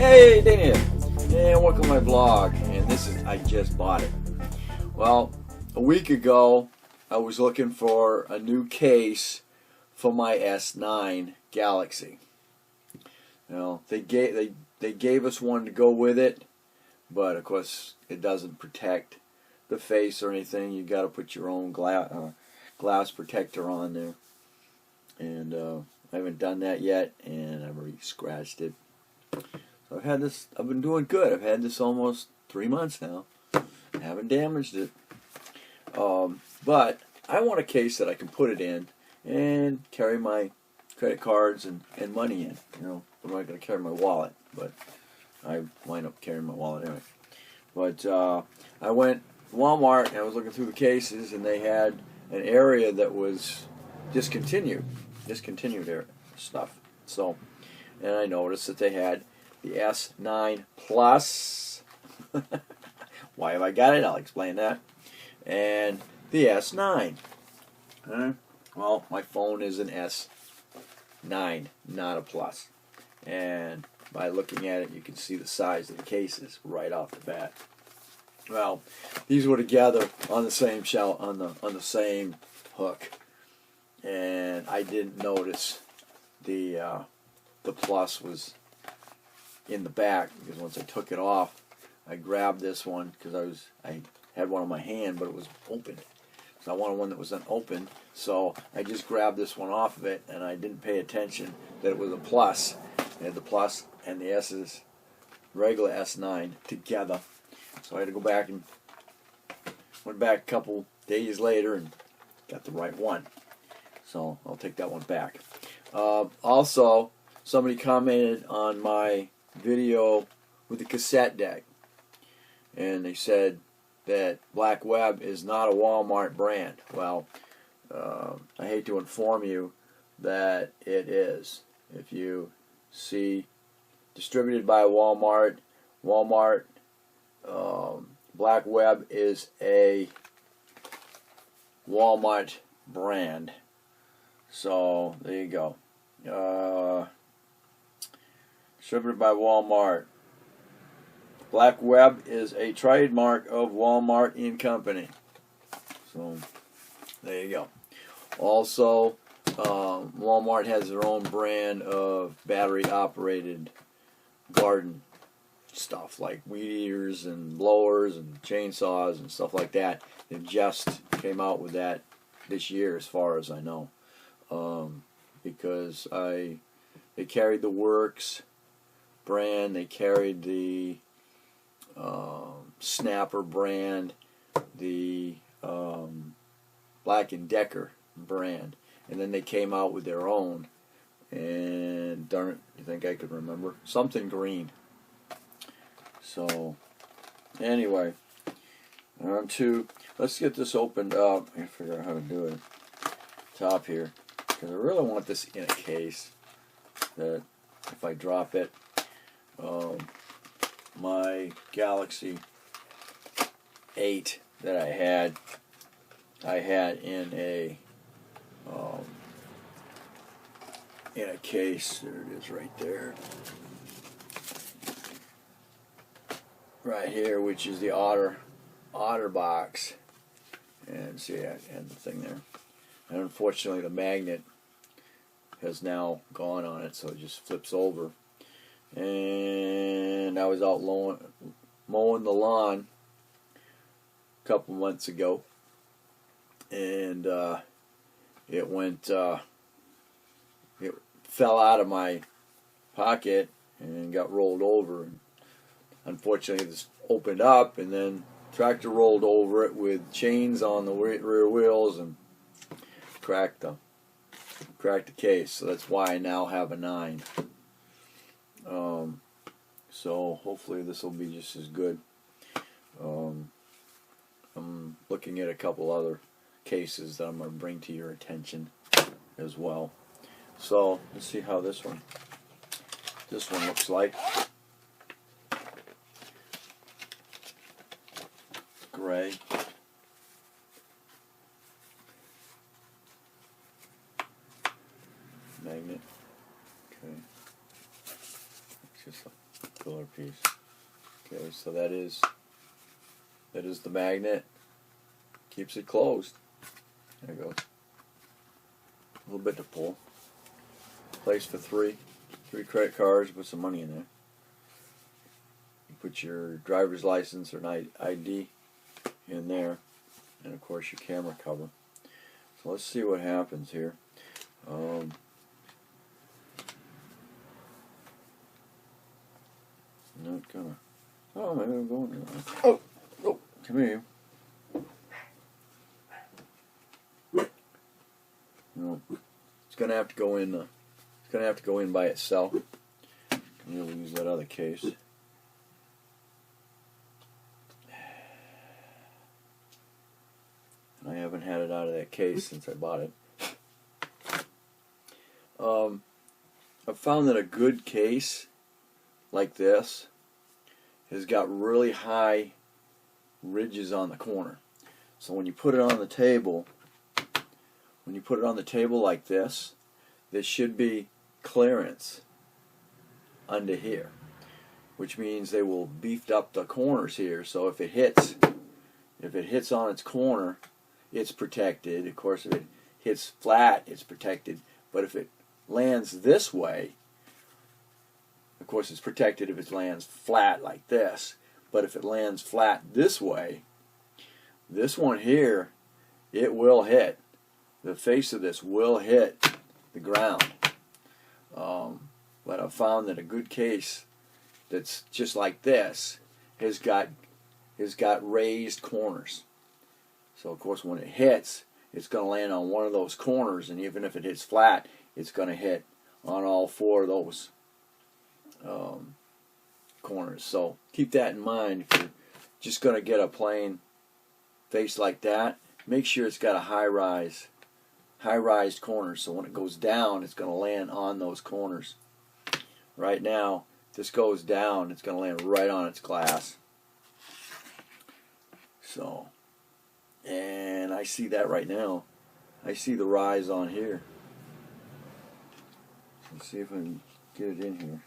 Hey, Dana here, and welcome to my vlog. And this is, I just bought it. Well, a week ago, I was looking for a new case for my S9 Galaxy. You know, they gave us one to go with it, but of course, it doesn't protect the face or anything. You got to put your own glass protector on there, and I haven't done that yet, and I've already scratched it. So I've had this. I've been doing good. I've had this almost 3 months now. I haven't damaged it, but I want a case that I can put it in and carry my credit cards and money in. You know, I'm not going to carry my wallet, but I wind up carrying my wallet anyway. But I went to Walmart and I was looking through the cases, and they had an area that was discontinued stuff. So, and I noticed that they had the S9 Plus. Why have I got it? I'll explain that. And the S9. Well, my phone is an S9, not a Plus. And by looking at it, you can see the size of the cases right off the bat. Well, these were together on the same shelf, on the same hook, and I didn't notice the Plus was in the back, because once I took it off, I grabbed this one because I had one in my hand, but it was open. So I wanted one that was unopened, so I just grabbed this one off of it, and I didn't pay attention that it was a Plus. It had the Plus and the S's, regular S9 together. So I had to go back and went back a couple days later and got the right one. So I'll take that one back. Also, somebody commented on my video with the cassette deck, and they said that Black Web is not a Walmart brand. Well, I hate to inform you that it is. If you see distributed by Walmart, Black Web is a Walmart brand. So there you go. Distributed by Walmart. Black Web is a trademark of Walmart & Company. So there you go. Also, Walmart has their own brand of battery-operated garden stuff, like weed eaters and blowers and chainsaws and stuff like that. They just came out with that this year, as far as I know, because they carried the Works brand, they carried the Snapper brand, the Black & Decker brand, and then they came out with their own, and darn it, you think I could remember? Something green. So, anyway, let's get this opened up. I gotta figure out how to do it. Top here, because I really want this in a case that if I drop it, my Galaxy 8 that I had in a case. There it is, right there. Right here, which is the Otter box, and see, I had the thing there, and unfortunately the magnet has now gone on it, so it just flips over. And I was out mowing the lawn a couple months ago, and it fell out of my pocket and got rolled over. Unfortunately, this opened up, and then tractor rolled over it with chains on the rear wheels and cracked the case. So that's why I now have a 9. So hopefully this will be just as good. I'm looking at a couple other cases that I'm going to bring to your attention as well. So let's see how this one looks like. Gray. Magnet. Okay. It's just like filler piece. Okay, so that is the magnet. Keeps it closed. There it goes. A little bit to pull. Place for three credit cards. Put some money in there. You put your driver's license or an ID in there, and of course your camera cover. So let's see what happens here. Not gonna. Oh, maybe I'm going there. Oh, come here. No, it's gonna have to go in. It's gonna have to go in by itself. We'll use that other case. And I haven't had it out of that case since I bought it. I've found that a good case like this has got really high ridges on the corner. So when you put it on the table, like this, there should be clearance under here, which means they will beefed up the corners here. So if it hits on its corner, it's protected. Of course, if it hits flat, it's protected. But if it lands this way, of course, it's protected if it lands flat like this. But if it lands flat this way, this one here, it will hit. The face of this will hit the ground. But I've found that a good case that's just like this has got raised corners. So of course when it hits, it's going to land on one of those corners, and even if it hits flat, it's going to hit on all four of those corners. So keep that in mind. If you're just going to get a plain face like that, make sure it's got a high-rise corners, so when it goes down, it's going to land on those corners. Right now, if this goes down, it's going to land right on its glass. So, and I see that right now. I see the rise on here. Let's see if I can get it in here.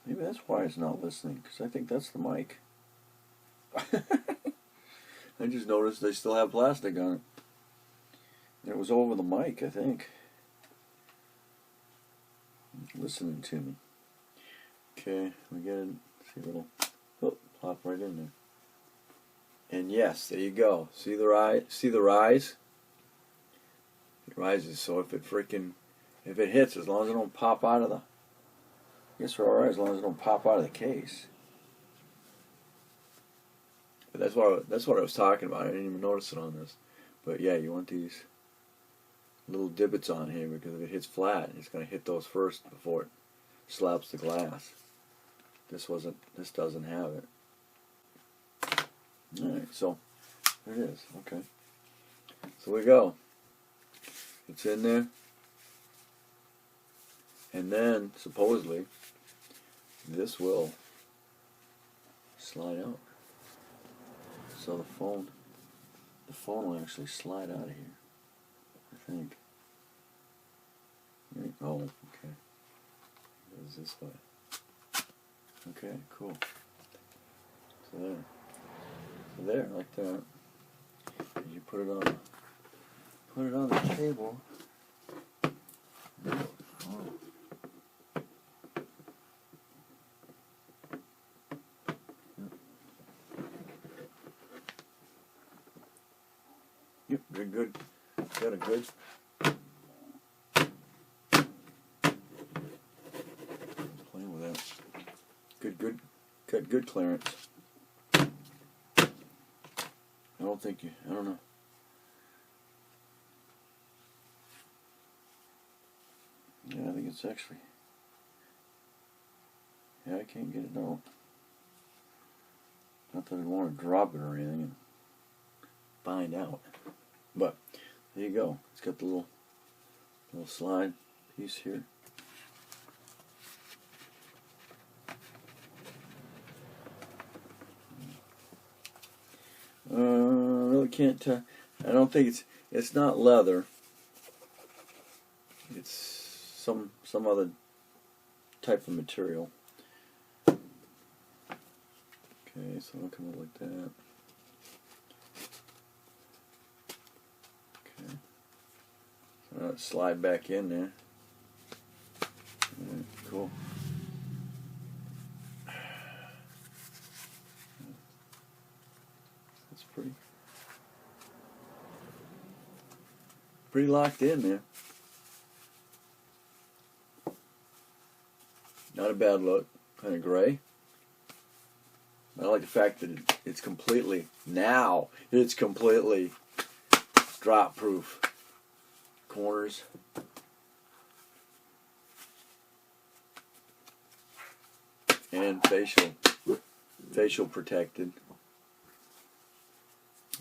Maybe that's why it's not listening, because I think that's the mic. I just noticed they still have plastic on it. And it was over the mic, I think. It's listening to me. Okay, we get it. See, it'll plop right in there. And yes, there you go. See the rise? See the rise? It rises. So if it hits, as long as it don't pop out of the, I guess we're all right as long as it don't pop out of the case. But that's what I was talking about. I didn't even notice it on this. But yeah, you want these little divots on here, because if it hits flat, it's going to hit those first before it slaps the glass. This doesn't have it. Alright, so there it is. Okay. So we go. It's in there. And then, supposedly, this will slide out. So the phone will actually slide out of here, I think. Oh, okay. It goes this way. Okay, cool. So there, like that. And you put it on the table. Oh. Yep, good. Got a good. Playing with that. Good clearance. I don't know. Yeah, I think it's actually. Yeah, I can't get it out. Not that I want to drop it or anything and find out. But there you go. It's got the little slide piece here. can't tell. I don't think it's not leather. It's some other type of material. Okay, so it'll come up like that. Okay. So now slide back in there. Alright, cool. That's pretty locked in there. Not a bad look. Kind of gray. I like the fact that it's completely drop proof. Corners. And facial protected.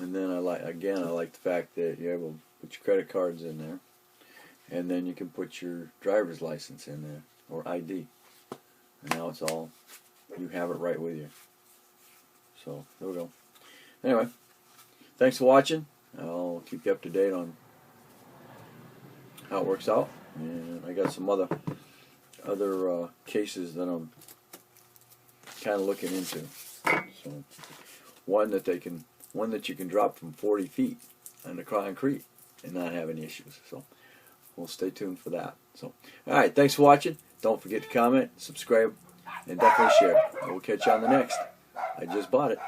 And then I like the fact that you're able to put your credit cards in there, and then you can put your driver's license in there, or ID. And now it's all, you have it right with you. So there we go. Anyway, thanks for watching. I'll keep you up to date on how it works out, and I got some other cases that I'm kind of looking into. So one that you can drop from 40 feet on the concrete and not have any issues. So we'll stay tuned for that. So, all right, thanks for watching. Don't forget to comment, subscribe, and definitely share. I will catch you on the next. I just bought it.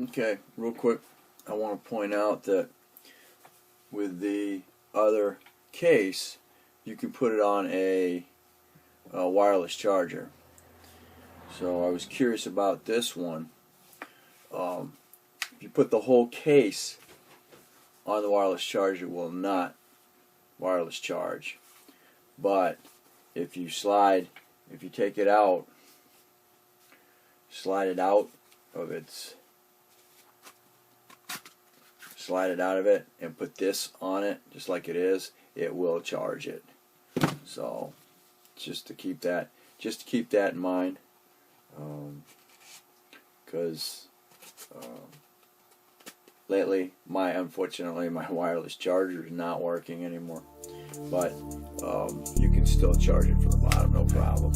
Okay, real quick, I want to point out that with the other case, you can put it on a wireless charger. So I was curious about this one. If you put the whole case on the wireless charger, it will not wireless charge. But if you take it out, slide it out of it and put this on it just like it is, it will charge it. So just to keep that in mind, because lately unfortunately my wireless charger is not working anymore, but you can still charge it from the bottom, no problem.